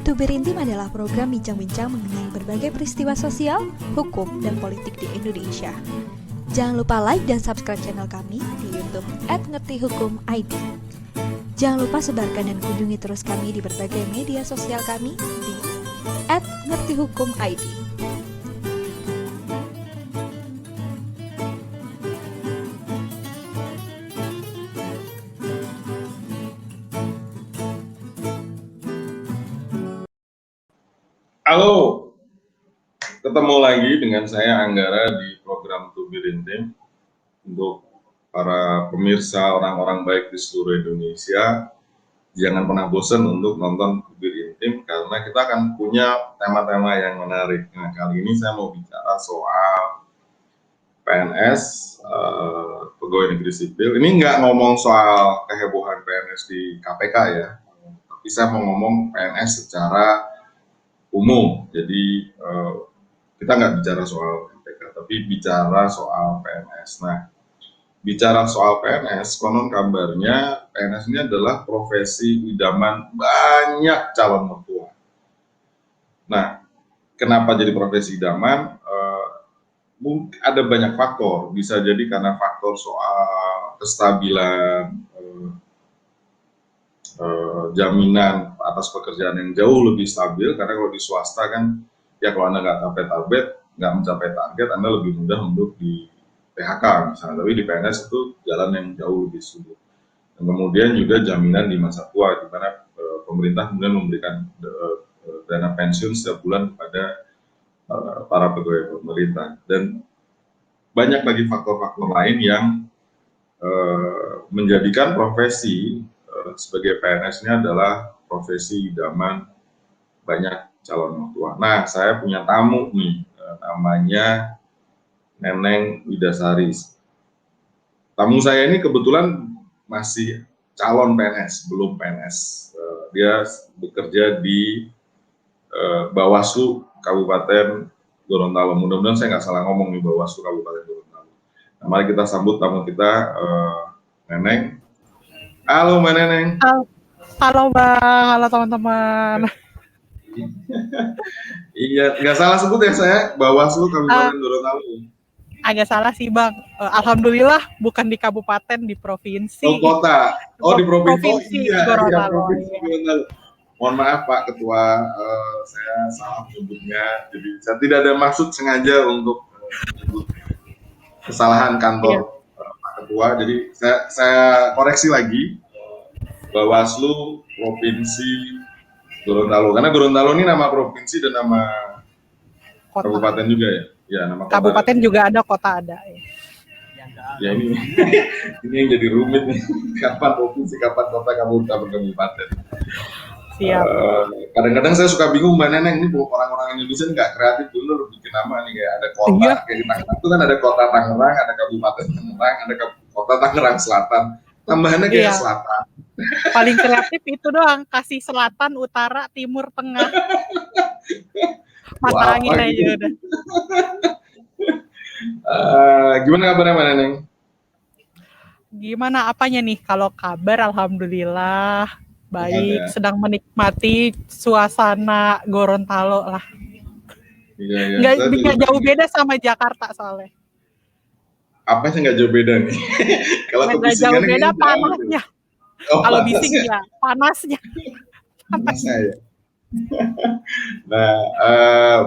Tubir Intim adalah program bincang-bincang mengenai berbagai peristiwa sosial, hukum, dan politik di Indonesia. Jangan lupa like dan subscribe channel kami di YouTube @ngertihukum_id. Jangan lupa sebarkan dan kunjungi terus kami di berbagai media sosial kami di @ngertihukum_id. Halo, ketemu lagi dengan saya Anggara di program Tubir Intim. Untuk para pemirsa orang-orang baik di seluruh Indonesia, jangan pernah bosan untuk nonton Tubir Intim karena kita akan punya tema-tema yang menarik. Nah, kali ini saya mau bicara soal PNS, pegawai negeri sipil. Ini nggak ngomong soal kehebohan PNS di KPK ya, tapi saya mau ngomong PNS secara umum. Jadi kita nggak bicara soal KPK, tapi bicara soal PNS. Nah, bicara soal PNS, konon kabarnya PNS ini adalah profesi idaman banyak calon mertua. Nah, kenapa jadi profesi idaman? Mungkin ada banyak faktor. Bisa jadi karena faktor soal kestabilan, jaminan atas pekerjaan yang jauh lebih stabil, karena kalau di swasta kan ya kalau Anda nggak mencapai target, Anda lebih mudah untuk di PHK misalnya, tapi di PNS itu jalan yang jauh lebih sulit. Dan kemudian juga jaminan di masa tua, di mana pemerintah kemudian memberikan dana pensiun setiap bulan kepada para pegawai pemerintah. Dan banyak lagi faktor-faktor lain yang menjadikan profesi sebagai PNS ini adalah profesi idaman banyak calon mertua. Nah, saya punya tamu nih, namanya Neneng Widasari. Tamu saya ini kebetulan masih calon PNS, belum PNS. Dia bekerja di Bawaslu Kabupaten Gorontalo. Mudah-mudahan saya nggak salah ngomong nih, Bawaslu Kabupaten Gorontalo. Nah, mari kita sambut tamu kita, Neneng. Halo Mbak Neneng. Halo Bang, halo teman-teman. Iya, nggak salah sebut ya saya, Bawaslu Kabupaten Gorontalo. Agak salah sih Bang. Alhamdulillah bukan di kabupaten, di provinsi. Oh, kota. Oh, di provinsi. Provinsi Iya, Gorontalo. Provinsi Gorontalo. Mohon maaf Pak Ketua, saya salah menyebutnya. Jadi saya tidak ada maksud sengaja untuk menyebut kesalahan kantor Pak Ketua. Jadi saya koreksi lagi, Bawaslu Provinsi Gorontalo. Karena Gorontalo ini nama provinsi dan nama Kota. kabupaten juga ya. Ya, nama kota. Kabupaten juga ada, kota ada. Ya ini yang jadi rumit nih. Kapan provinsi, kapan kota, kabupaten. Siap. Kadang-kadang saya suka bingung Mbak Neneng, ini orang-orang Indonesia nggak kreatif dulu bikin nama nih, kayak ada kota, kayak di Tangerang itu kan ada kota Tangerang, ada kabupaten Tangerang, ada kota Tangerang Selatan, tambahannya kayak selatan. Paling kreatif itu doang, kasih selatan, utara, timur, tengah. Mata angin aja udah. Gimana kabarnya Mbak Neneng? Gimana apanya nih? Kalau kabar alhamdulillah baik, sedang menikmati suasana Gorontalo lah. Iya. Nggak jauh beda sama Jakarta soalnya. Apa sih nggak jauh beda nih? Kalau nggak jauh beda panasnya. Kalau bising ya panasnya. Panasnya ya. Nah,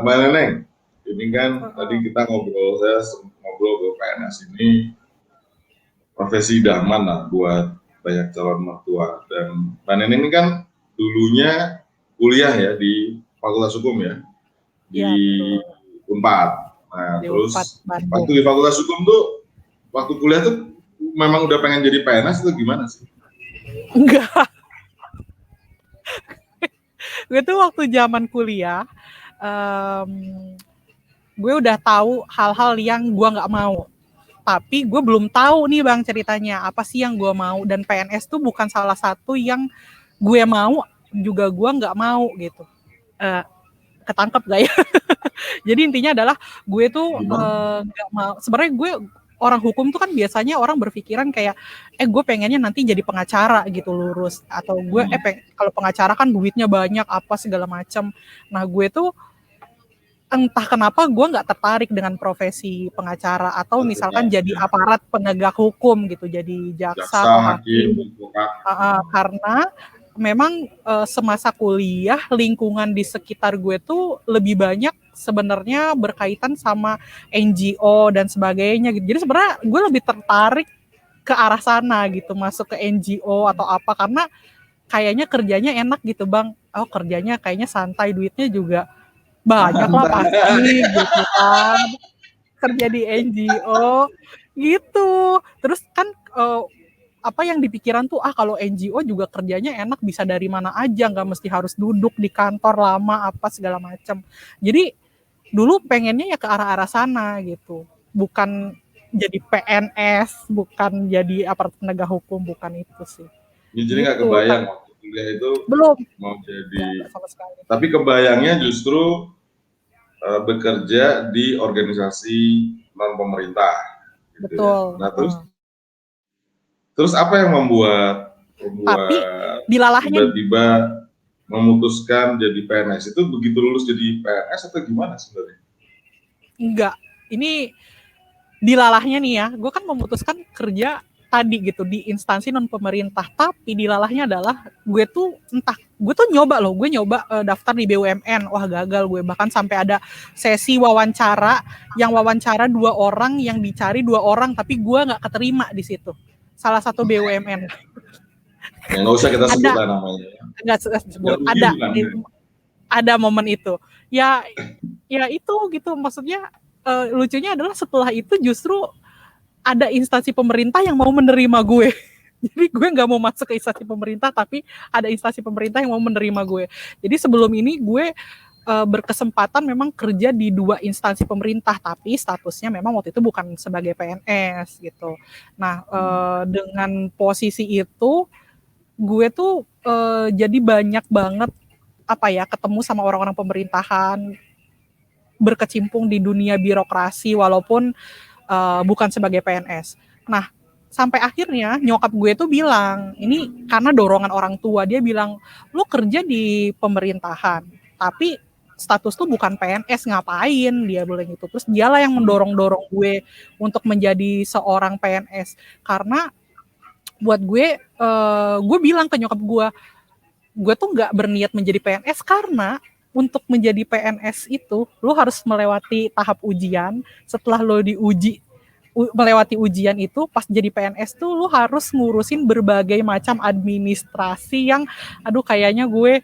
Mbak Neneng, ini kan tadi kita saya ngobrol ke PNS ini profesi idaman lah buat banyak calon mertua. Dan Mbak Neneng ini kan dulunya kuliah ya di Fakultas Hukum ya, di Unpad. Nah, terus waktu di Fakultas Hukum tuh, waktu kuliah tuh memang udah pengen jadi PNS atau gimana sih? Enggak. Gue tuh waktu zaman kuliah, gue udah tahu hal-hal yang gue nggak mau. Tapi gue belum tahu nih Bang ceritanya apa sih yang gue mau, dan PNS tuh bukan salah satu yang gue mau, juga gue nggak mau gitu. Ketangkep gak ya? Jadi intinya adalah gue tuh nggak mau. Sebenarnya gue orang hukum tuh kan biasanya orang berpikiran kayak gue pengennya nanti jadi pengacara gitu lurus, atau gue kalau pengacara kan duitnya banyak apa segala macam. Nah gue tuh entah kenapa gue nggak tertarik dengan profesi pengacara atau misalkan jadi aparat penegak hukum gitu, jadi jaksa Jaksa, atau hakim, hakim. advokat. Karena memang semasa kuliah lingkungan di sekitar gue tuh lebih banyak sebenarnya berkaitan sama NGO dan sebagainya gitu. Jadi sebenarnya gue lebih tertarik ke arah sana gitu, masuk ke NGO atau apa, karena kayaknya kerjanya enak gitu bang. Oh kerjanya kayaknya santai, duitnya juga banyak lah pasti gitu kan, kerja di NGO gitu. Terus kan apa yang dipikiran tuh kalau NGO juga kerjanya enak, bisa dari mana aja, nggak mesti harus duduk di kantor lama apa segala macam. Jadi dulu pengennya ya ke arah-arah sana gitu, bukan jadi PNS, bukan jadi aparat penegak hukum, bukan itu sih. Ya, jadi nggak Gitu. kebayang waktu kuliah itu Belum mau jadi, sama sekali. tapi kebayangnya justru bekerja di organisasi non pemerintah. Gitu Betul. Ya. Nah terus apa yang membuat Tapi dilalahnya tiba-tiba memutuskan jadi PNS? Itu begitu lulus jadi PNS atau gimana sebenarnya? enggak. Ini dilalahnya nih ya, gue kan memutuskan kerja tadi gitu di instansi non pemerintah, tapi dilalahnya adalah gue tuh nyoba daftar di BUMN, wah gagal gue, bahkan sampai ada sesi wawancara yang wawancara 2 orang, yang dicari 2 orang, tapi gue nggak keterima di situ, salah satu BUMN. Ya nggak usah kita sebut lah namanya. Nggak sebut, ada momen itu. Ya itu gitu, maksudnya lucunya adalah setelah itu justru ada instansi pemerintah yang mau menerima gue. Jadi gue nggak mau masuk ke instansi pemerintah, tapi ada instansi pemerintah yang mau menerima gue. Jadi sebelum ini gue berkesempatan memang kerja di 2 instansi pemerintah, tapi statusnya memang waktu itu bukan sebagai PNS gitu. Nah dengan posisi itu gue tuh jadi banyak banget ketemu sama orang-orang pemerintahan, berkecimpung di dunia birokrasi walaupun bukan sebagai PNS. Nah, sampai akhirnya nyokap gue tuh bilang, ini karena dorongan orang tua, dia bilang, lo kerja di pemerintahan, tapi status tuh bukan PNS, ngapain, dia bilang gitu. Terus dialah yang mendorong-dorong gue untuk menjadi seorang PNS. Karena buat gue bilang ke nyokap gue tuh nggak berniat menjadi PNS, karena untuk menjadi PNS itu lo harus melewati tahap ujian. Setelah lo melewati ujian itu, pas jadi PNS tuh lo harus ngurusin berbagai macam administrasi yang kayaknya gue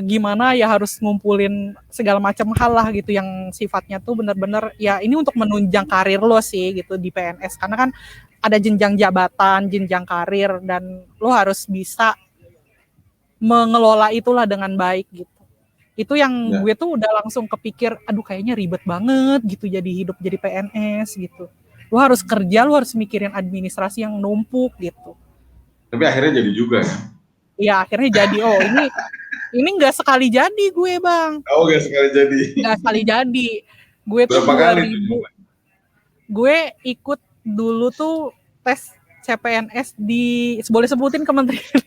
gimana ya, harus ngumpulin segala macam hal lah gitu, yang sifatnya tuh benar-benar ya ini untuk menunjang karir lo sih gitu di PNS, karena kan ada jenjang jabatan, jenjang karir, dan lo harus bisa mengelola itulah dengan baik gitu. Itu yang gue tuh udah langsung kepikir, kayaknya ribet banget gitu jadi hidup jadi PNS gitu. Lu harus kerja, lu harus mikirin administrasi yang numpuk gitu. Tapi akhirnya jadi juga ya? Iya, akhirnya jadi. Oh, ini nggak sekali jadi gue, Bang. Oh, nggak sekali jadi? Nggak sekali jadi. Gue tuh berapa kali tuh? Gue ikut dulu tuh tes CPNS di, boleh sebutin kementerian.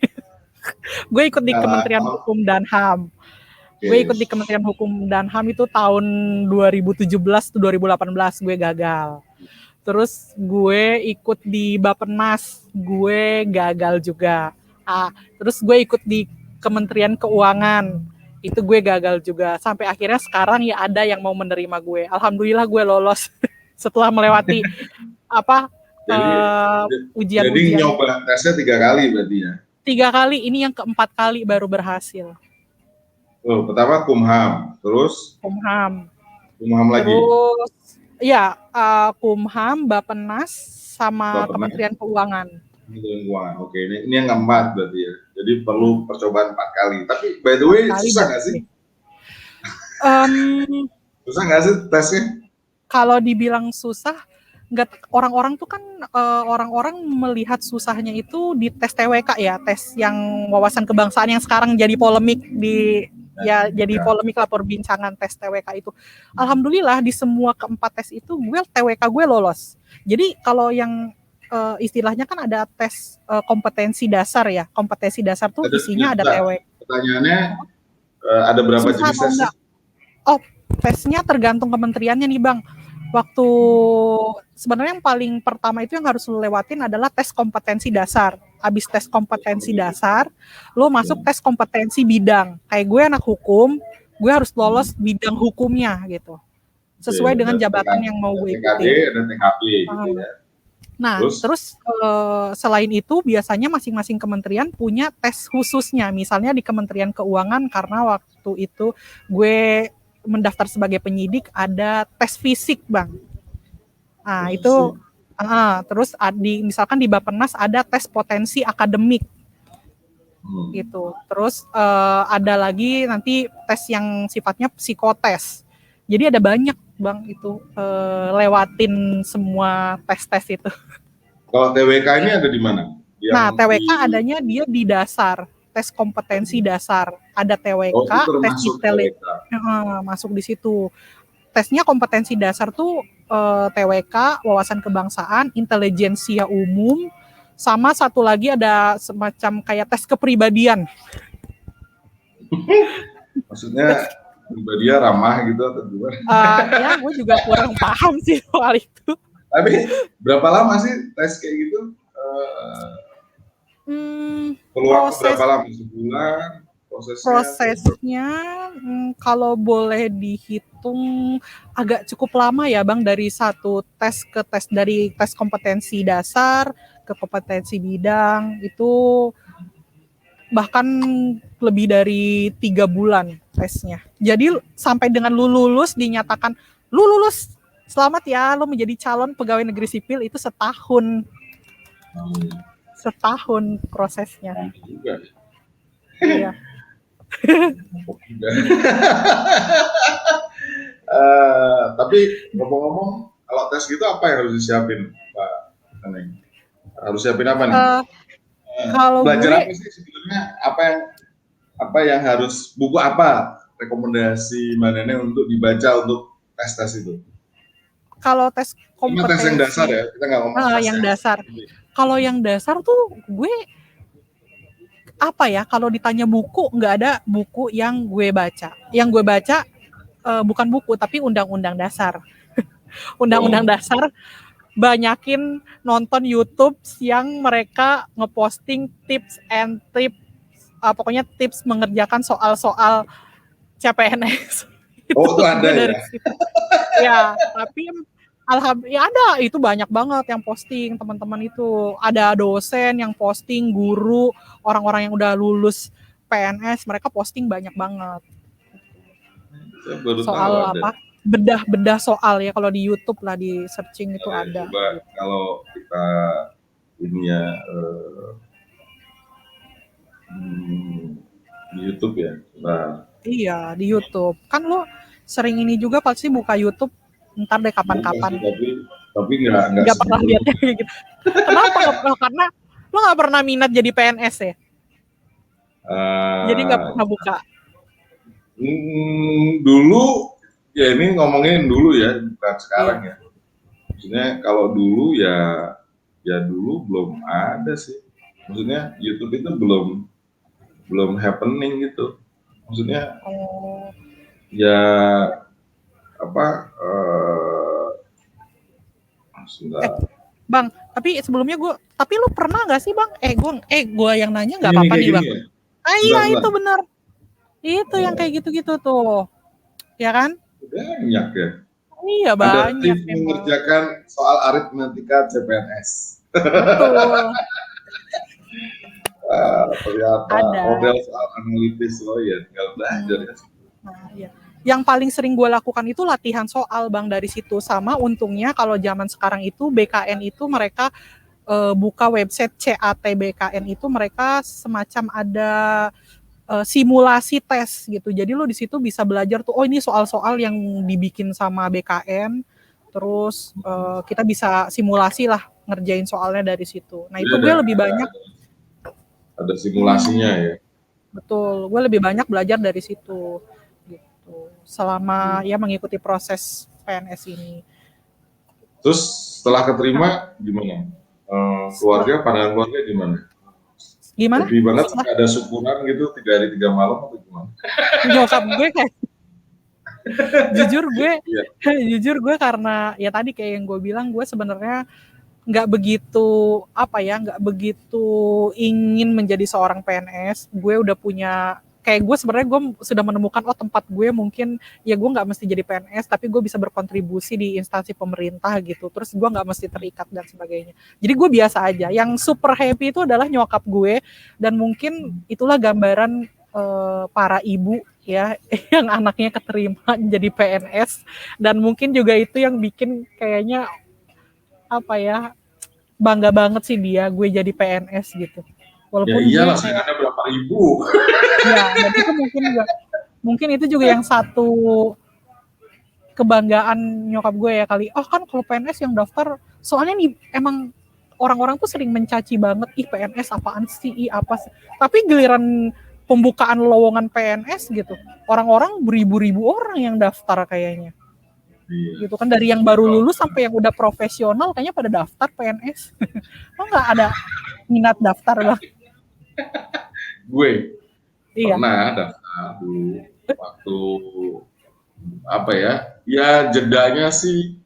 Gue ikut di Kementerian Hukum dan HAM. Gue ikut di Kementerian Hukum dan HAM itu tahun 2017-2018 gue gagal. Terus gue ikut di Bappenas, gue gagal juga. Terus gue ikut di Kementerian Keuangan, itu gue gagal juga. Sampai akhirnya sekarang ya ada yang mau menerima gue. Alhamdulillah gue lolos setelah melewati ujian-ujian. Jadi nyoba tesnya 3 kali berarti ya? 3 kali, ini yang keempat kali baru berhasil. Oh, pertama Kumham, terus Kumham lagi. Terus ya Kumham, Bappenas, sama Kementerian Keuangan. Kementerian Keuangan. Oke, ini yang keempat berarti ya. Jadi perlu percobaan 4 kali. Tapi by the way, susah nggak sih? Susah nggak sih tesnya? Kalau dibilang susah, orang-orang tuh kan orang-orang melihat susahnya itu di tes TWK ya, tes yang wawasan kebangsaan yang sekarang jadi polemik di ya jadi polemik lah perbincangan tes TWK itu. Alhamdulillah di semua keempat tes itu gue TWK gue lolos. Jadi kalau yang istilahnya kan ada tes kompetensi dasar ya. Kompetensi dasar tuh isinya ada TWK. Pertanyaannya ada berapa jenis tes? Oh, tesnya tergantung kementeriannya nih Bang. Waktu sebenarnya yang paling pertama itu yang harus lo lewatin adalah tes kompetensi dasar. Habis tes kompetensi dasar, lo masuk tes kompetensi bidang. Kayak gue anak hukum, gue harus lolos bidang hukumnya gitu. Sesuai dengan jabatan yang mau gue ikuti. Dan TKP gitu ya. Nah, terus selain itu biasanya masing-masing kementerian punya tes khususnya. Misalnya di Kementerian Keuangan karena waktu itu gue mendaftar sebagai penyidik ada tes fisik Bang. Nah itu terus misalkan di Bappenas ada tes potensi akademik gitu. Terus ada lagi nanti tes yang sifatnya psikotes. Jadi ada banyak Bang itu lewatin semua tes-tes itu. Kalau TWK ini ada di mana? Nah TWK adanya dia di dasar. Tes kompetensi dasar, ada TWK, tes masuk di situ. Tesnya kompetensi dasar tuh TWK, wawasan kebangsaan, intelijensia umum, sama satu lagi ada semacam kayak tes kepribadian. Maksudnya pribadian ramah gitu atau gimana? Ya, gue juga kurang paham sih soal itu. Tapi berapa lama sih tes kayak gitu? Peluang berapa lama? Sebulan? Prosesnya kalau boleh dihitung agak cukup lama ya Bang, dari satu tes ke tes, dari tes kompetensi dasar ke kompetensi bidang itu bahkan lebih dari 3 bulan tesnya. Jadi sampai dengan lu lulus dinyatakan lu lulus, selamat ya, lu menjadi calon pegawai negeri sipil itu setahun. Setahun prosesnya. Iya. Tapi ngomong-ngomong, kalau tes gitu apa yang harus disiapin, Pak Neneng? Harus siapin apa nih? Kalau belajar apa sih sebenarnya? Apa yang harus, buku apa rekomendasi Mbak Neneng untuk dibaca untuk tes itu? Kalau tes kompetensi, tes yang dasar ya, kita nggak ngomong yang dasar. Kalau yang dasar tuh gue apa ya? Kalau ditanya buku, nggak ada buku yang gue baca. Yang gue baca bukan buku tapi undang-undang dasar. Undang-undang dasar. Banyakin nonton YouTube yang mereka ngeposting tips and tips, pokoknya tips mengerjakan soal-soal CPNS. Itu ada ya? Ya, tapi alhamdulillah ada, itu banyak banget yang posting teman-teman itu. Ada dosen yang posting, guru, orang-orang yang udah lulus PNS, mereka posting banyak banget. Soal apa? Bedah soal ya, kalau di YouTube lah, di searching itu ada. Coba kalau kita ini ya di YouTube ya. Nah. Iya, di YouTube. Kan lo sering ini juga pasti buka YouTube, ntar deh kapan-kapan. Tapi nggak pernah lihatnya kayak gitu. Kenapa? Karena lo nggak pernah minat jadi PNS ya? Jadi nggak pernah buka. Dulu ya, ini ngomongin dulu ya, bukan sekarang ya. Maksudnya kalau dulu ya dulu belum ada sih. Maksudnya YouTube itu belum happening gitu. Maksudnya ya apa? Bang, tapi sebelumnya tapi lu pernah nggak sih Bang? Gue yang nanya nggak apa-apa nih Bang. Ya? Iya itu benar. Itu yang kayak gitu-gitu tuh, ya kan? Banyak ya. Iya banyak. Ada tim mengerjakan soal aritmetika CPNS. Betul. Ternyata model soal analitis ya, tinggal belajar ya. Nah, iya. Yang paling sering gue lakukan itu latihan soal Bang, dari situ. Sama untungnya kalau zaman sekarang itu BKN itu mereka buka website CAT BKN itu, mereka semacam ada simulasi tes gitu. Jadi lo di situ bisa belajar tuh, oh ini soal-soal yang dibikin sama BKN, terus kita bisa simulasi lah ngerjain soalnya dari situ. Nah itu gue lebih banyak ada simulasinya ya. Betul, gue lebih banyak belajar dari situ gitu. Selama ya mengikuti proses PNS ini. Terus setelah keterima gimana? Keluarga, pandangan keluarga gimana? Gimana? Happy banget Setelah ada syukuran gitu 3 hari 3 malam atau gimana? nyokap gue kayak jujur gue Iya. jujur gue karena ya tadi kayak yang gue bilang, gue sebenarnya nggak begitu nggak begitu ingin menjadi seorang PNS. Gue udah punya kayak gue sebenarnya gue sudah menemukan tempat gue mungkin ya gue nggak mesti jadi PNS tapi gue bisa berkontribusi di instansi pemerintah gitu. Terus gue nggak mesti terikat dan sebagainya. Jadi gue biasa aja. Yang super happy itu adalah nyokap gue, dan mungkin itulah gambaran para ibu ya yang anaknya keterima jadi PNS, dan mungkin juga itu yang bikin kayaknya bangga banget sih gue jadi PNS gitu. Ya Walaupun iyalah, gue kayak ada berapa ribu. ya, dan itu mungkin itu juga yang satu kebanggaan nyokap gue ya kali. Oh kan kalau PNS yang daftar, soalnya nih emang orang-orang tuh sering mencaci banget, ih PNS apaan sih, ih apa sih. Tapi giliran pembukaan lowongan PNS gitu, orang-orang beribu-ribu orang yang daftar kayaknya. Iya. Gitu kan, dari yang baru lulus sampai yang udah profesional kayaknya pada daftar PNS. Lo nggak ada minat daftar Bang? Gue Iya. pernah daftar dulu waktu jedanya sih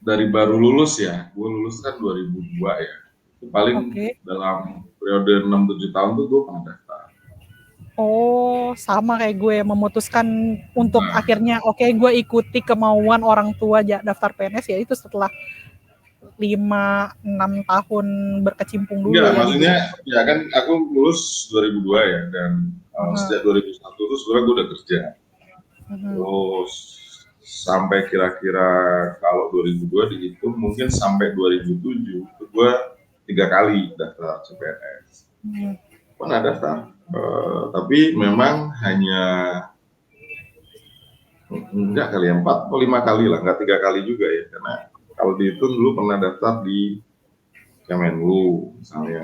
dari baru lulus ya. Gue lulus kan 2002 ya. Itu paling dalam periode 6-7 tahun tuh gue pernah daftar. Oh, sama kayak gue memutuskan untuk akhirnya gue ikuti kemauan orang tua daftar PNS ya itu setelah 5-6 tahun berkecimpung dulu. Enggak, maksudnya ya kan aku lulus 2002 ya, dan sejak 2001 itu sebenarnya gue udah kerja. Terus sampai kira-kira kalau 2002 dihitung mungkin sampai 2007 itu gue 3 kali daftar CPNS. Pernah daftar, tapi memang hanya enggak kali ya, 4 atau 5 kali lah, enggak 3 kali juga ya, karena kalau dihitung dulu pernah daftar di Kemenlu misalnya,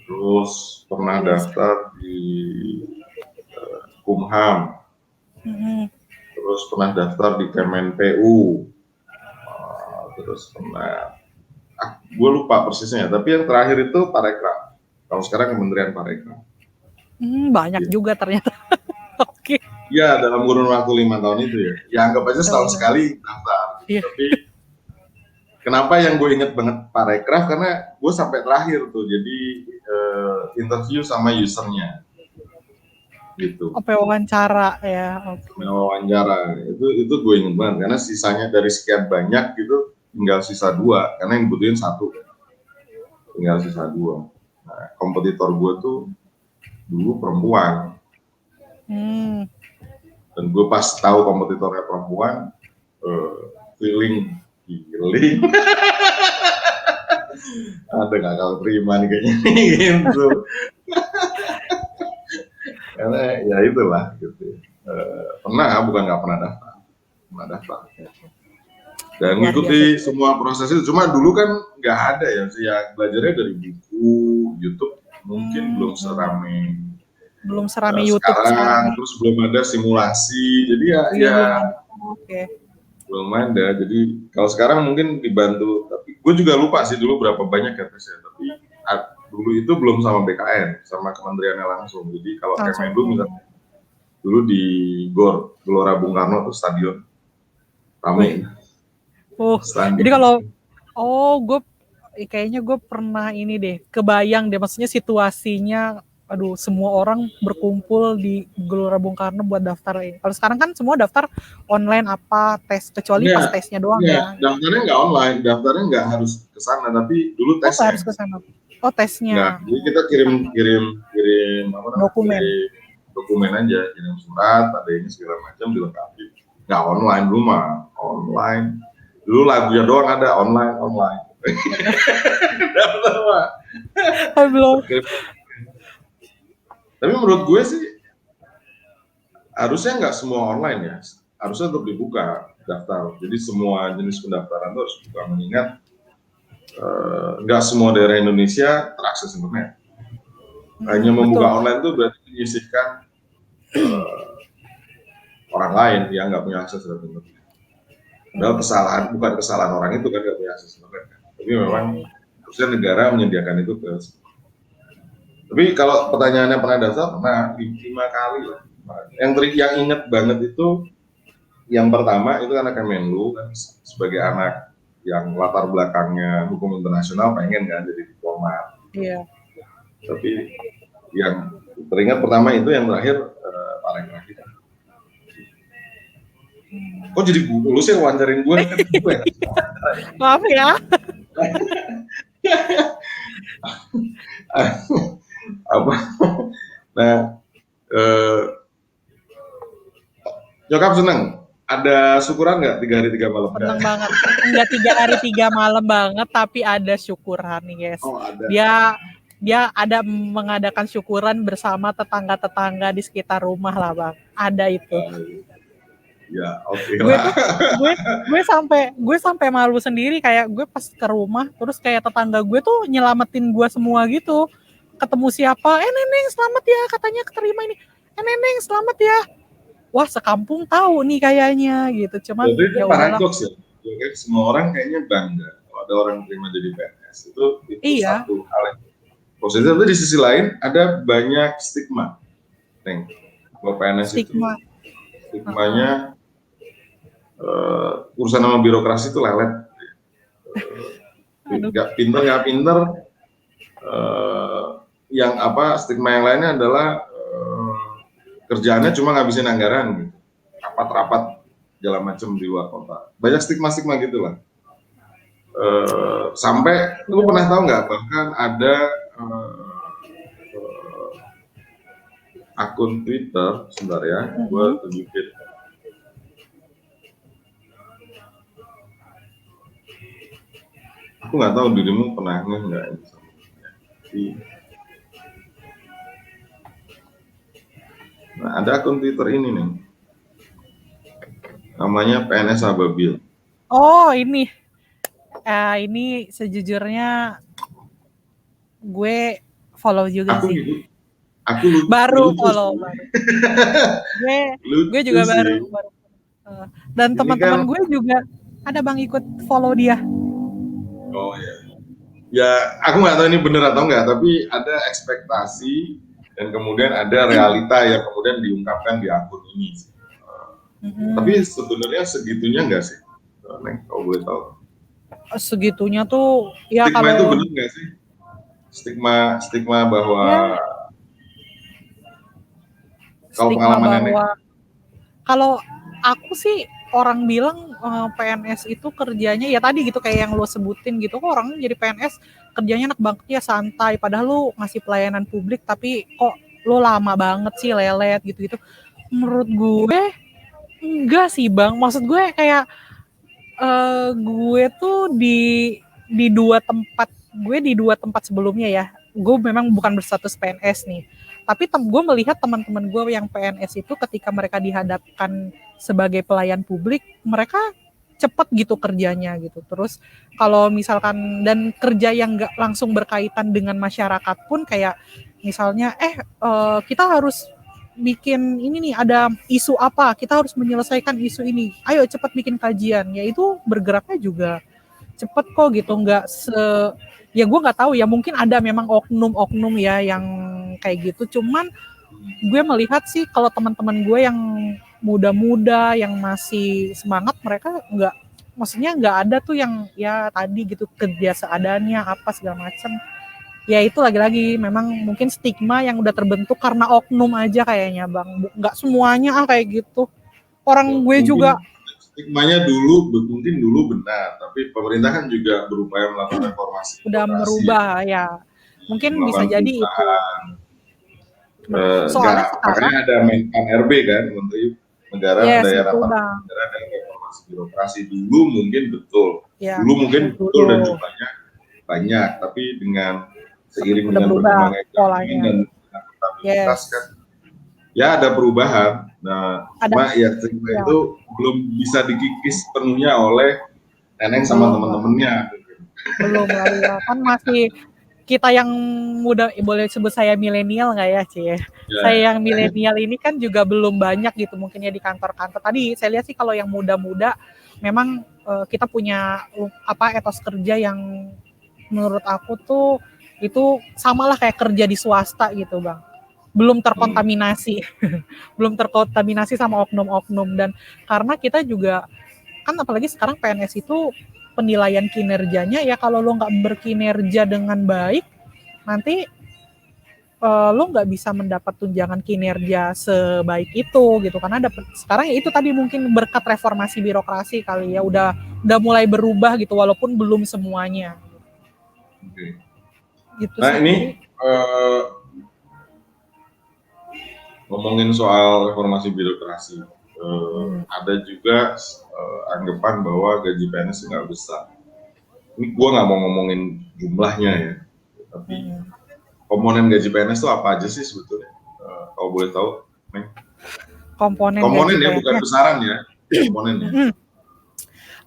terus pernah daftar di Kumham, terus pernah daftar di Kemenpu, terus pernah, gue lupa persisnya, tapi yang terakhir itu Parekraf. Kalau sekarang Kementerian Parekraf. Banyak juga ternyata. Oke. Ya, dalam kurun waktu 5 tahun itu ya. Ya anggap aja setahun sekali daftar. Tapi kenapa yang gue inget banget Parekraf, karena gue sampai terakhir tuh, jadi interview sama usernya. Gitu. Wawancara ya. Wawancara. Itu gue inget banget, karena sisanya dari sekian banyak gitu, tinggal sisa 2, karena yang butuhin 1. Tinggal sisa 2. Nah, kompetitor gue tuh dulu perempuan. Dan gue pas tahu kompetitornya perempuan, feeling ada gak kalau terima nih kayaknya gitu. Karena ya itulah gitu. Bukan nggak pernah daftar. Dan ngikuti semua proses itu. Cuma dulu kan nggak ada ya, belajarnya dari buku, YouTube mungkin belum serame YouTube sekarang. Terus belum ada simulasi, jadi belum ada. Jadi kalau sekarang mungkin dibantu, tapi gue juga lupa sih dulu berapa banyak ya tesnya. Tapi dulu itu belum sama BKN, sama kementeriannya langsung. Jadi kalau Kemenlu misalnya dulu di Gelora Bung Karno tuh stadion ramai. Jadi kalau kayaknya gue pernah ini deh, kebayang deh, maksudnya situasinya, semua orang berkumpul di Gelora Bung Karno buat daftar ini. Kalau sekarang kan semua daftar online tes, kecuali pas tesnya doang ya. Daftarnya nggak online, daftarnya nggak harus ke sana, tapi dulu tesnya. Harus ke sana. Tesnya. Nggak, jadi kita kirim dokumen aja, kirim surat, ada ini segala macam dilengkapi. Nggak online dulu mah, online. Dulu lagunya doang ada online. Daftar mah. Belum. Tapi menurut gue sih harusnya nggak semua online ya, harusnya tetap dibuka daftar. Jadi semua jenis pendaftaran itu harus dibuka, mengingat nggak semua daerah Indonesia terakses internet. Hanya membuka betul. online itu berarti menyisihkan orang lain yang nggak punya akses internet. Padahal kesalahan, bukan kesalahan orang itu kan nggak punya akses internet kan. Tapi memang harusnya negara menyediakan itu ke. Tapi kalau pertanyaannya pernah dasar, pernah 5 kali lah. Yang inget banget itu yang pertama itu karena Kemenlu kan sebagai anak yang latar belakangnya hukum internasional pengen kan jadi diplomat. Iya. Tapi yang teringat pertama itu yang terakhir Pak Rekrah kita. Kok jadi lu sih wawancarin gue kan gue. Maaf ya. Apa? Nah, nyokap seneng. Ada syukuran nggak 3 hari 3 malam? Seneng banget. Enggak 3 hari 3 malam banget, tapi ada syukuran nih guys. Oh, ada. Dia ada mengadakan syukuran bersama tetangga-tetangga di sekitar rumah lah bang. Ada itu. Ya, oke Gue lah. tuh gue sampai malu sendiri kayak gue pas ke rumah terus kayak tetangga gue tuh nyelamatin gue semua gitu. Ketemu siapa? Neneng selamat ya katanya keterima ini. Neneng selamat ya. Wah sekampung tahu nih kayaknya gitu. Cuman Jadi itu ya udahlah. paradoks ya. Jadi semua orang kayaknya bangga kalau ada orang terima jadi PNS. Itu Iya. satu hal yang positif. Tapi di sisi lain ada banyak stigma. Neng, kalau PNS Stigma. itu stigmanya urusan sama birokrasi itu lelet. Nggak pinter. Yang apa stigma yang lainnya adalah kerjaannya cuma ngabisin anggaran gitu, rapat-rapat segala macam di luar kota. Banyak stigma gitulah. Sampai lu pernah tahu nggak bahkan ada akun Twitter, sebentar ya, gue tunjukin. Aku nggak tahu dirimu pernah nggak ini. Nah, ada akun Twitter ini nih, namanya PNS Ababil. Oh ini sejujurnya gue follow juga sih. Aku lucu, baru lucu follow. Gue juga sih. baru. Dan teman-teman gue juga ada bang ikut follow dia. Oh ya. Ya, aku nggak tahu ini benar atau enggak, tapi ada ekspektasi dan kemudian ada realita yang kemudian diungkapkan di akun ini. Tapi sebenarnya segitunya enggak sih, Neng, kalau boleh tahu? Segitunya tuh, ya stigma kalau itu benar nggak sih? Stigma bahwa kalau pengalaman Neng. Kalau aku sih orang bilang PNS itu kerjanya ya tadi gitu kayak yang lo sebutin gitu, kok orang jadi PNS kerjanya enak banget ya santai, padahal lo ngasih pelayanan publik tapi kok lo lama banget sih lelet gitu-gitu. Menurut gue enggak sih bang, maksud gue kayak gue tuh di dua tempat sebelumnya ya, gue memang bukan berstatus PNS nih, tapi gue melihat teman-teman gue yang PNS itu ketika mereka dihadapkan sebagai pelayan publik, mereka cepet gitu kerjanya gitu. Terus kalau misalkan dan kerja yang nggak langsung berkaitan dengan masyarakat pun kayak misalnya kita harus bikin ini nih, ada isu apa, kita harus menyelesaikan isu ini, ayo cepat bikin kajian, ya itu bergeraknya juga cepet kok gitu. Nggak ya gue nggak tahu ya, mungkin ada memang oknum ya yang kayak gitu, cuman gue melihat sih kalau teman-teman gue yang muda-muda yang masih semangat, mereka maksudnya nggak ada tuh yang ya tadi gitu kerja seadanya apa segala macam. Ya itu lagi-lagi memang mungkin stigma yang udah terbentuk karena oknum aja kayaknya bang, nggak semuanya kayak gitu. Orang gue juga stigmanya mungkin dulu benar, tapi pemerintah kan juga berupaya melakukan reformasi. Udah merubah ya, mungkin bisa jadi itu. Soalnya sekarang ada Menpan RB kan, Menteri Negara Daerah Negara dan Reformasi Birokrasi. Dulu mungkin betul, betul dan jumlahnya banyak, tapi dengan seiring dengan berkembangnya ekonomi dan akuntabilitas kan, ya ada perubahan. Nah, cuma ya stigma itu belum bisa dikikis penuhnya oleh Neneng sama teman-temannya. Belum lah ya, kan masih kita yang muda, boleh sebut saya milenial nggak ya, Cie? Saya yang milenial ini kan juga belum banyak gitu mungkin ya di kantor-kantor. Tadi saya lihat sih kalau yang muda-muda memang kita punya etos kerja yang menurut aku tuh itu samalah kayak kerja di swasta gitu, Bang. Belum terkontaminasi. Belum terkontaminasi sama oknum-oknum, dan karena kita juga kan apalagi sekarang PNS itu penilaian kinerjanya ya, kalau lo nggak berkinerja dengan baik nanti lo nggak bisa mendapat tunjangan kinerja sebaik itu gitu, karena sekarang ya itu tadi mungkin berkat reformasi birokrasi kali ya udah mulai berubah gitu walaupun belum semuanya. Gitu Nah sih. ini ngomongin soal reformasi birokrasi, ada juga anggapan bahwa gaji PNS nggak besar. Ini gue nggak mau ngomongin jumlahnya ya, tapi komponen gaji PNS itu apa aja sih sebetulnya? Kalau boleh tahu, Neng? Komponen ya, bukan besaran ya, komponennya.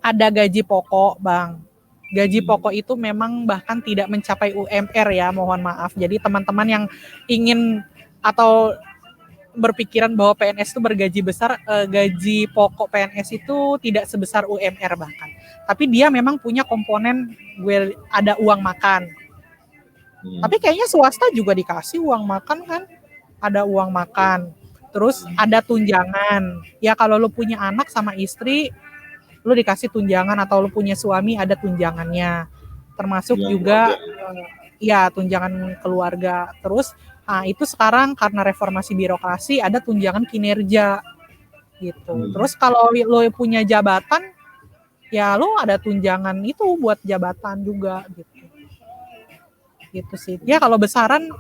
Ada gaji pokok, Bang. Gaji pokok itu memang bahkan tidak mencapai UMR ya, mohon maaf. Jadi teman-teman yang ingin atau berpikiran bahwa PNS itu bergaji besar, gaji pokok PNS itu tidak sebesar UMR bahkan. Tapi dia memang punya komponen ada uang makan. Tapi kayaknya swasta juga dikasih uang makan kan? Ada uang makan. Terus ada tunjangan. Ya kalau lu punya anak sama istri, lu dikasih tunjangan, atau lu punya suami ada tunjangannya. Termasuk juga ya tunjangan keluarga. Terus itu sekarang karena reformasi birokrasi ada tunjangan kinerja gitu. Terus kalau lo punya jabatan ya lo ada tunjangan itu buat jabatan juga gitu. Gitu sih. Ya kalau besaran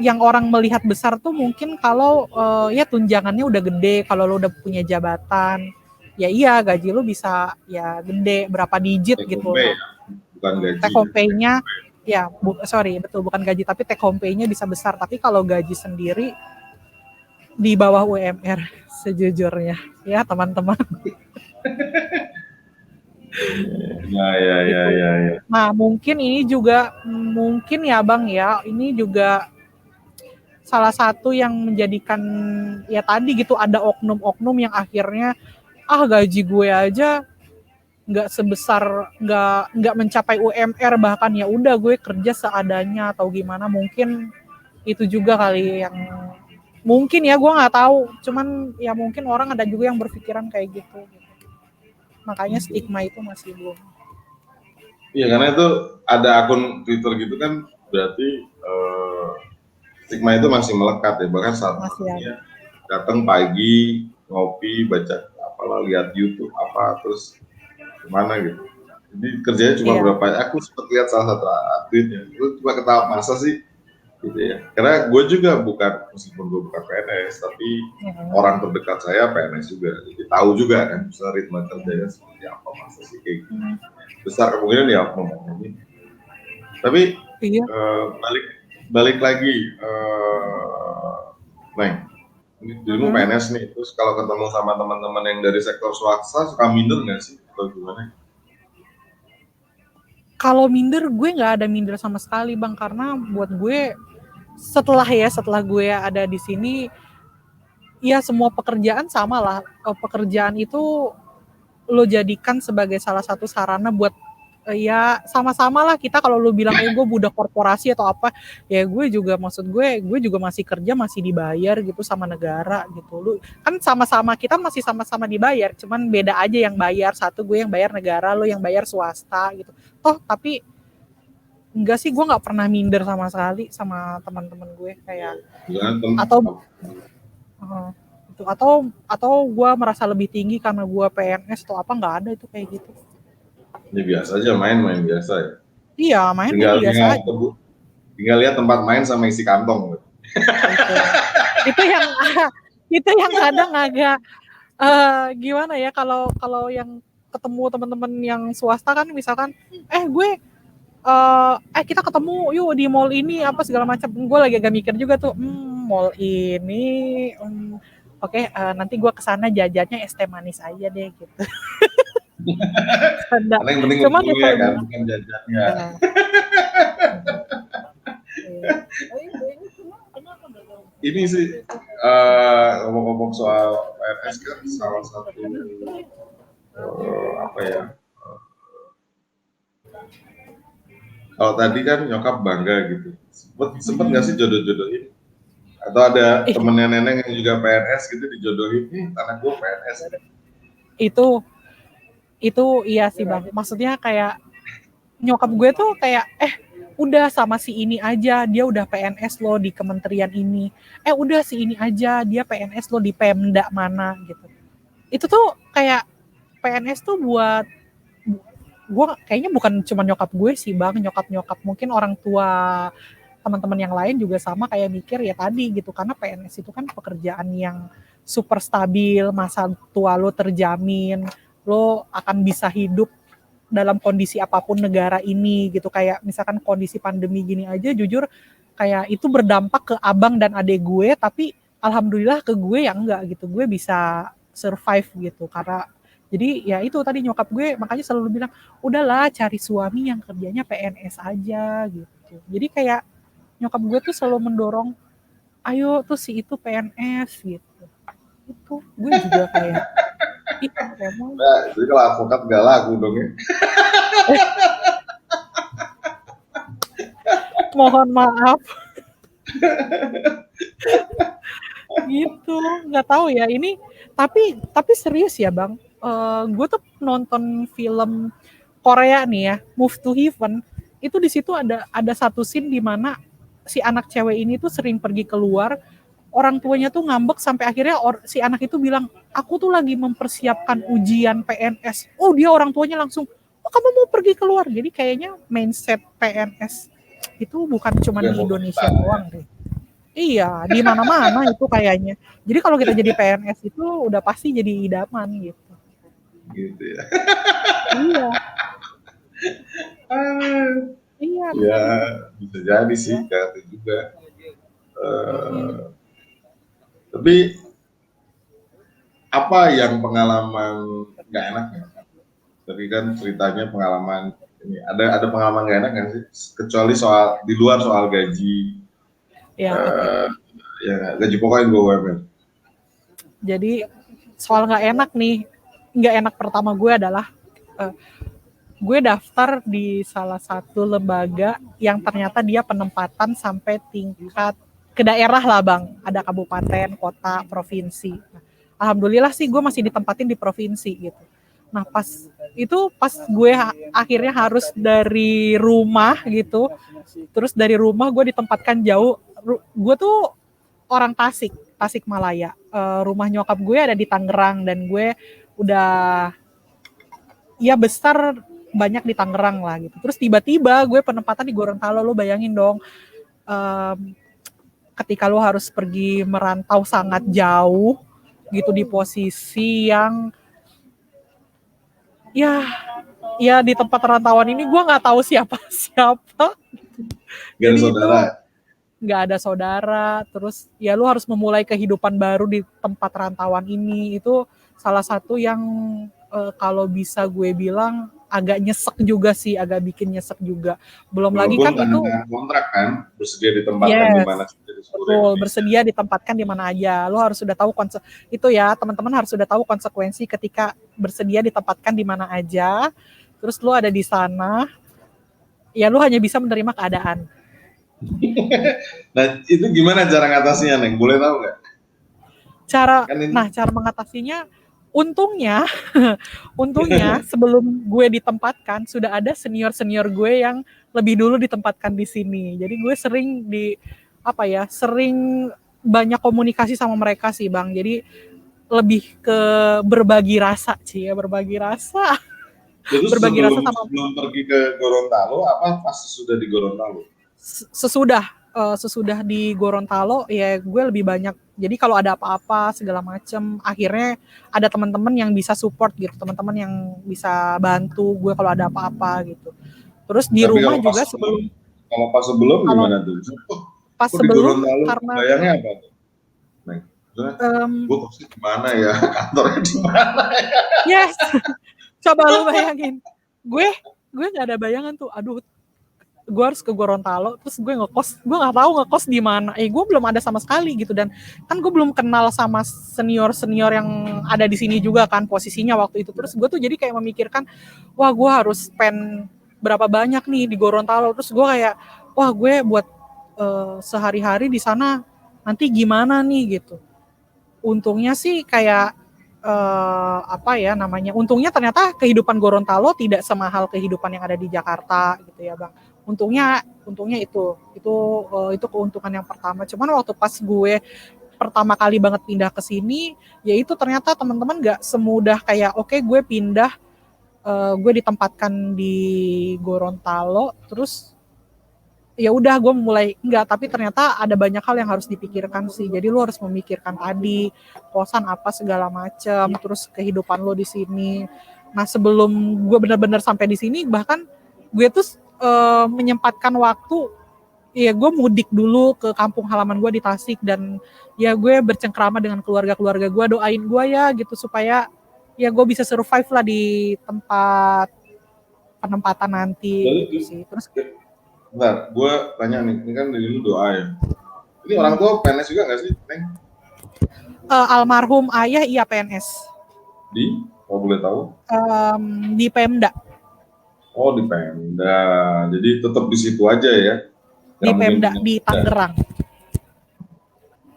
yang orang melihat besar tuh mungkin kalau ya tunjangannya udah gede, kalau lo udah punya jabatan. Ya iya gaji lo bisa ya gede berapa digit gitu. Bukan gaji. Take home pay-nya ya, betul bukan gaji, tapi take home pay-nya bisa besar. Tapi kalau gaji sendiri di bawah UMR sejujurnya ya teman-teman. Ya. Nah mungkin ya Bang ya, ini juga salah satu yang menjadikan ya tadi gitu ada oknum-oknum yang akhirnya gaji gue aja nggak sebesar, nggak mencapai UMR, bahkan ya udah gue kerja seadanya atau gimana. Mungkin itu juga kali yang mungkin ya gue nggak tahu, cuman ya mungkin orang ada juga yang berpikiran kayak gitu. Makanya stigma itu masih belum. Iya karena itu ada akun Twitter gitu kan, berarti stigma itu masih melekat ya, bahkan saat dia datang pagi ngopi baca apalah, lihat YouTube terus kemana gitu. Jadi kerjanya cuma berapa? Aku sempat lihat salah satu tweetnya, lu cuma ketawa masa sih gitu ya. Karena gue juga meskipun gue bukan PNS, tapi orang terdekat saya PNS juga, jadi tahu juga kan ritme kerjanya seperti apa, masa sih kayak gitu. Besar kemungkinan ya ngomong ini. Tapi balik lagi, Neng, dirimu PNS nih, terus kalau ketemu sama teman-teman yang dari sektor swasta suka minder nggak sih atau gimana? Kalau minder gue nggak ada minder sama sekali Bang, karena buat gue setelah gue ada di sini ya semua pekerjaan sama lah. Pekerjaan itu lo jadikan sebagai salah satu sarana buat ya sama-sama lah kita. Kalau lo bilang gue budak korporasi atau apa, ya gue juga masih kerja, masih dibayar gitu sama negara gitu. Lu kan sama-sama, kita masih sama-sama dibayar, cuman beda aja yang bayar, satu gue yang bayar negara, lo yang bayar swasta gitu. Tapi enggak sih, gue nggak pernah minder sama sekali sama teman-teman gue kayak atau gue merasa lebih tinggi karena gue PNS atau apa, nggak ada itu kayak gitu. Ya biasa aja, main biasa ya. Iya, main biasa aja. Tinggal lihat tempat main sama isi kantong. Itu yang kadang agak gimana ya, kalau yang ketemu teman-teman yang swasta kan, misalkan kita ketemu yuk di mall ini apa segala macam. Gue lagi agak mikir juga tuh, mall ini oke, nanti gue kesana jajannya es teh manis aja deh gitu. Karena yang penting ngumpulnya kan, bukan jajannya. ini sih ngomong-ngomong soal PNS kan salah satu apa ya? Kalau tadi kan nyokap bangga gitu. Sempet nggak sih jodoh-jodohin? Atau ada temennya neneng yang juga PNS gitu dijodohin, anak gue PNS. Itu iya sih bang. Maksudnya kayak nyokap gue tuh kayak udah sama si ini aja, dia udah PNS loh di kementerian ini. Udah si ini aja, dia PNS loh di Pemda mana gitu. Itu tuh kayak PNS tuh buat gue kayaknya bukan cuma nyokap gue sih bang, nyokap mungkin orang tua teman-teman yang lain juga sama kayak mikir ya tadi gitu, karena PNS itu kan pekerjaan yang super stabil, masa tua lo terjamin, lo akan bisa hidup dalam kondisi apapun negara ini gitu. Kayak misalkan kondisi pandemi gini aja jujur kayak itu berdampak ke abang dan adik gue, tapi alhamdulillah ke gue ya enggak gitu, gue bisa survive gitu. Karena jadi ya itu tadi nyokap gue makanya selalu bilang udahlah cari suami yang kerjanya PNS aja gitu. Jadi kayak nyokap gue tuh selalu mendorong ayo tuh si itu PNS gitu. Itu gue juga kayak emang. Nah, jadi kalau advokat gak laku dong ya. Mohon maaf. Gitu, nggak tahu ya ini. Tapi serius ya bang. Gue tuh nonton film Korea nih ya, Move to Heaven. Itu di situ ada satu scene di mana si anak cewek ini tuh sering pergi keluar. Orang tuanya tuh ngambek sampai akhirnya si anak itu bilang, aku tuh lagi mempersiapkan ujian PNS. Oh dia orang tuanya langsung, oh kamu mau pergi keluar. Jadi kayaknya mindset PNS itu bukan cuma di Indonesia doang deh. Iya, di mana-mana itu kayaknya. Jadi kalau kita jadi PNS itu udah pasti jadi idaman gitu. Gitu ya. Iya. Iya. Ya bisa jadi sih, kayak juga. Tapi apa yang pengalaman nggak enak ya? Tadi kan ceritanya pengalaman ini ada pengalaman nggak enak nggak sih? Kecuali soal di luar soal gaji. Ya, ya gaji pokoknya BUMN. Jadi soal nggak enak nih, nggak enak pertama gue adalah gue daftar di salah satu lembaga yang ternyata dia penempatan sampai tingkat ke daerah lah bang, ada kabupaten, kota, provinsi. Alhamdulillah sih gue masih ditempatin di provinsi gitu. Nah pas gue akhirnya harus dari rumah gitu, terus dari rumah gue ditempatkan jauh. Gue tuh orang Tasik Malaya. Rumah nyokap gue ada di Tangerang dan gue udah ya besar banyak di Tangerang lah gitu. Terus tiba-tiba gue penempatan di Gorontalo, lo bayangin dong. Ketika lo harus pergi merantau sangat jauh gitu di posisi yang ya di tempat rantauan ini gue nggak tahu siapa Gak ada saudara. Nggak ada saudara, terus ya lu harus memulai kehidupan baru di tempat rantauan ini. Itu salah satu yang kalau bisa gue bilang agak nyesek juga sih, agak bikin nyesek juga. Belum lagi kan itu kontrak kan, bersedia ditempatkan di mana saja. Betul, bersedia ditempatkan di mana aja. Lu harus sudah tahu itu ya, teman-teman harus sudah tahu konsekuensi ketika bersedia ditempatkan di mana aja. Terus lu ada di sana, ya lu hanya bisa menerima keadaan. Nah itu gimana cara ngatasinya, Neng? Boleh tahu nggak? Cara mengatasinya, untungnya sebelum gue ditempatkan sudah ada senior gue yang lebih dulu ditempatkan di sini. Jadi gue sering banyak komunikasi sama mereka sih bang. Jadi lebih ke berbagi rasa sih ya, berbagi rasa. Terus sebelum pergi ke Gorontalo, apa pas sudah di Gorontalo? Sesudah di Gorontalo ya gue lebih banyak. Jadi kalau ada apa-apa segala macam, akhirnya ada teman-teman yang bisa support gitu, teman-teman yang bisa bantu gue kalau ada apa-apa gitu. Terus di rumah juga pas sebelum gimana tuh? Pas sebelum karena bayangnya apa tuh? Gue pasti di mana ya, kantornya di mana ya? Yes. Coba lu bayangin. Gue nggak ada bayangan tuh. Aduh, gue harus ke Gorontalo, terus gue ngekos, gue nggak tahu ngekos di mana, gue belum ada sama sekali gitu, dan kan gue belum kenal sama senior yang ada di sini juga kan posisinya waktu itu. Terus gue tuh jadi kayak memikirkan, wah gue harus spend berapa banyak nih di Gorontalo, terus gue kayak wah gue buat sehari-hari di sana nanti gimana nih gitu. Untungnya sih kayak untungnya ternyata kehidupan Gorontalo tidak semahal kehidupan yang ada di Jakarta gitu ya Bang. Untungnya itu keuntungan yang pertama. Cuman waktu pas gue pertama kali banget pindah ke sini, ya itu ternyata teman-teman nggak semudah kayak oke, gue pindah, gue ditempatkan di Gorontalo, terus ya udah gue mulai enggak, tapi ternyata ada banyak hal yang harus dipikirkan sih. Jadi lu harus memikirkan tadi kosan apa segala macam, terus kehidupan lo di sini. Nah, sebelum gue benar-benar sampai di sini, bahkan gue tuh menyempatkan waktu, ya gue mudik dulu ke kampung halaman gue di Tasik, dan ya gue bercengkrama dengan keluarga gue, doain gue ya gitu supaya ya gue bisa survive lah di tempat penempatan nanti gitu sih. Terus bentar, gue tanya nih, ini kan dari lu doa ya. Ini orang tua PNS juga nggak sih, Neng? Almarhum ayah iya PNS. Di? Kalau boleh tahu? Di Pemda. Oh, di Pemda. Jadi tetap di situ aja ya? Di Pemda, di Tangerang.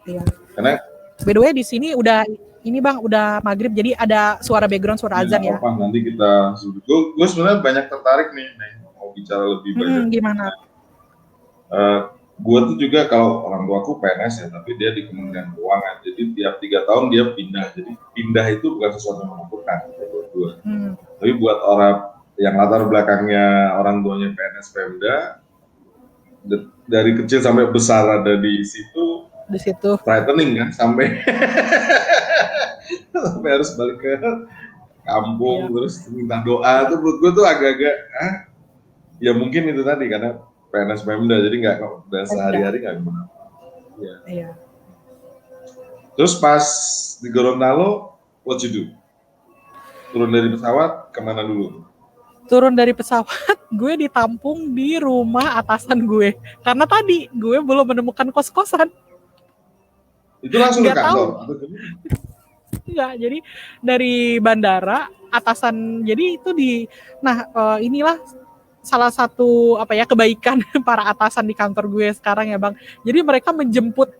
Iya. Karena by the way di sini udah ini Bang, udah maghrib, jadi ada suara background, suara azan ya. Nanti kita, gue sebenarnya banyak tertarik nih, Neng, mau bicara lebih banyak. Gimana? Gue tuh juga, kalau orang tua aku PNS ya, tapi dia di Kementerian Keuangan, jadi tiap 3 tahun dia pindah. Jadi pindah itu bukan sesuatu yang menakutkan buat gue. Tapi buat orang yang latar belakangnya orang tuanya PNS Pemda, dari kecil sampai besar ada di situ frightening kan, sampai harus balik ke kampung, terus minta doa. Tuh menurut gue tuh agak-agak ya mungkin itu tadi karena PNS Pemda, jadi nggak sehari-hari nggak gimana. Iya. Terus pas di Gorontalo, what you do? Turun dari pesawat kemana dulu? Turun dari pesawat, gue ditampung di rumah atasan gue, karena tadi gue belum menemukan kos-kosan. Itu langsung ke kantor? Enggak, jadi dari bandara atasan, jadi itu inilah salah satu kebaikan para atasan di kantor gue sekarang ya Bang. Jadi mereka menjemput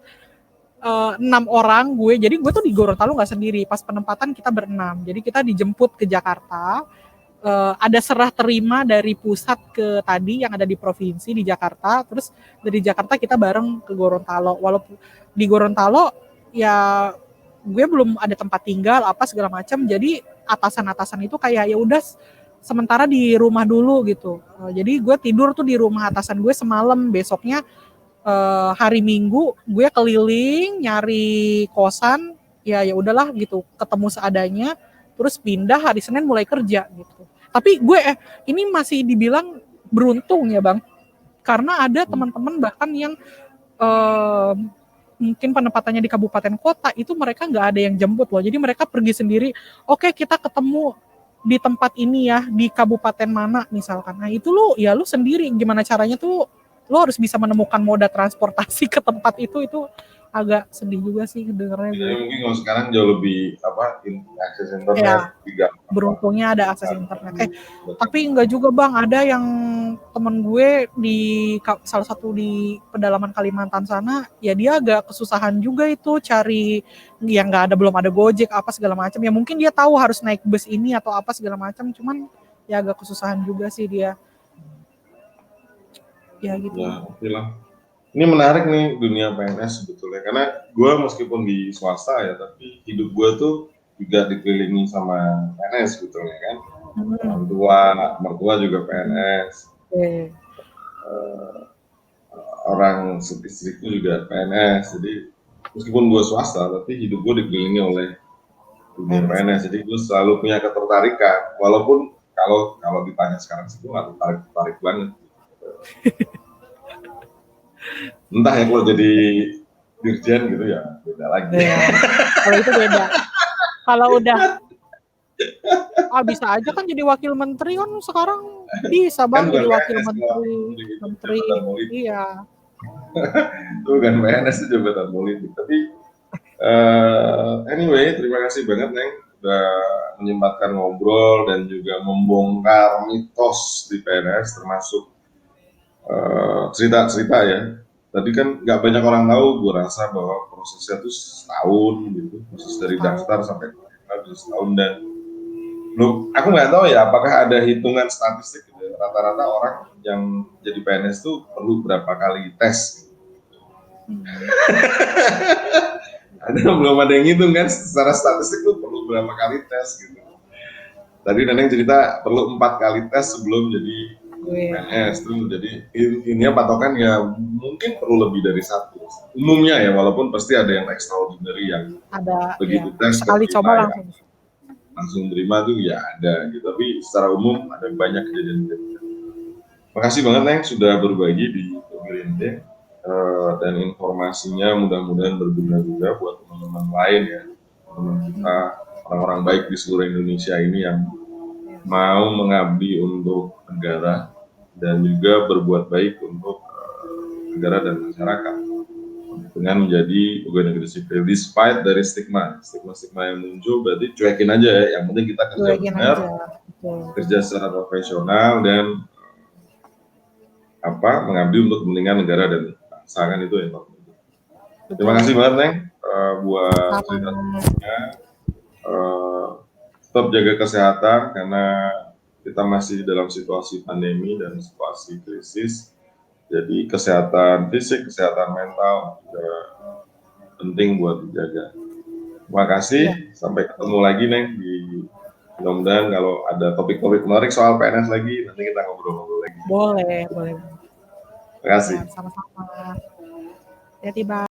6 orang gue. Jadi gue tuh di Gorontalo nggak sendiri. Pas penempatan kita ber-6. Jadi kita dijemput ke Jakarta. Ada serah terima dari pusat ke tadi yang ada di provinsi di Jakarta. Terus dari Jakarta kita bareng ke Gorontalo. Walaupun di Gorontalo ya gue belum ada tempat tinggal apa segala macam. Jadi atasan-atasan itu kayak ya udah sementara di rumah dulu gitu. Jadi gue tidur tuh di rumah atasan gue semalam. Besoknya hari Minggu gue keliling nyari kosan. Ya udahlah gitu, ketemu seadanya. Terus pindah hari Senin mulai kerja gitu. Tapi gue ini masih dibilang beruntung ya Bang. Karena ada teman-teman bahkan yang mungkin penempatannya di kabupaten kota itu mereka nggak ada yang jemput loh. Jadi mereka pergi sendiri. Oke, kita ketemu di tempat ini ya, di kabupaten mana misalkan. Nah itu lu sendiri gimana caranya tuh lu harus bisa menemukan moda transportasi ke tempat itu agak sedih juga sih dengarnya. Ya, mungkin kalau sekarang jauh lebih akses internet. Beruntungnya ada akses internet. Tapi enggak juga Bang, ada yang temen gue di salah satu di pedalaman Kalimantan sana, ya dia agak kesusahan juga itu cari yang belum ada Gojek apa segala macam. Ya mungkin dia tahu harus naik bus ini atau apa segala macam, cuman ya agak kesusahan juga sih dia. Ya gitu. Ya, oke lah. Ini menarik nih dunia PNS sebetulnya, karena gue meskipun di swasta ya, tapi hidup gue tuh juga dikelilingi sama PNS sebetulnya kan. Mertua juga PNS, orang istriku juga PNS, jadi meskipun gue swasta, tapi hidup gue dikelilingi oleh dunia PNS, jadi gue selalu punya ketertarikan, walaupun kalau ditanya sekarang sih gue nggak tertarik banget. Entah ya kalau jadi dirjen gitu ya beda lagi. Kalau itu beda. Kalau udah bisa aja kan jadi wakil menteri kan sekarang Bisa Kan Bang bukan jadi wakil PNS kalau menteri, di menteri. jabatan politik. Iya. Itu bukan PNS, itu jabatan politik. Tapi anyway, terima kasih banget Neng udah menyempatkan ngobrol dan juga membongkar mitos di PNS termasuk cerita-cerita ya. Tadi kan nggak banyak orang tahu, gue rasa bahwa prosesnya tuh setahun gitu, proses dari daftar sampai terima bisa setahun. Dan aku nggak tahu ya apakah ada hitungan statistik gitu ya. Rata-rata orang yang jadi PNS tuh perlu berapa kali tes. Belum ada yang ngitung kan secara statistik tuh perlu berapa kali tes gitu. Tadi Neneng cerita perlu 4 kali tes sebelum jadi PNS tuh. Jadi ini patokan ya mungkin perlu lebih dari 1 umumnya ya, walaupun pasti ada yang extraordinary yang Ada begitu ya, tes sekali coba ya, langsung. langsung terima tuh ya ada gitu. Tapi secara umum ada banyak kejadian-kejadian. Makasih banget Neng sudah berbagi di Berinte. Dan informasinya mudah-mudahan berguna juga buat teman-teman lain ya, teman kita, orang-orang baik di seluruh Indonesia ini yang mau mengabdi untuk negara dan juga berbuat baik untuk negara dan masyarakat dengan menjadi pegawai negeri sipil despite dari stigma yang muncul. Berarti cuekin aja ya, yang penting kita kerja benar, kerja secara profesional dan mengabdi untuk kepentingan negara dan bangsa, kan itu yang penting. Terima kasih banget Neng buat cerita-ceritanya. Tetap jaga kesehatan karena kita masih dalam situasi pandemi dan situasi krisis. Jadi kesehatan fisik, kesehatan mental juga penting buat dijaga. Terima kasih. Sampai ketemu lagi Neng di, mudah-mudahan kalau ada topik-topik menarik soal PNS lagi nanti kita ngobrol-ngobrol lagi. Boleh. Terima kasih. Sama-sama. Hati-hati Bang.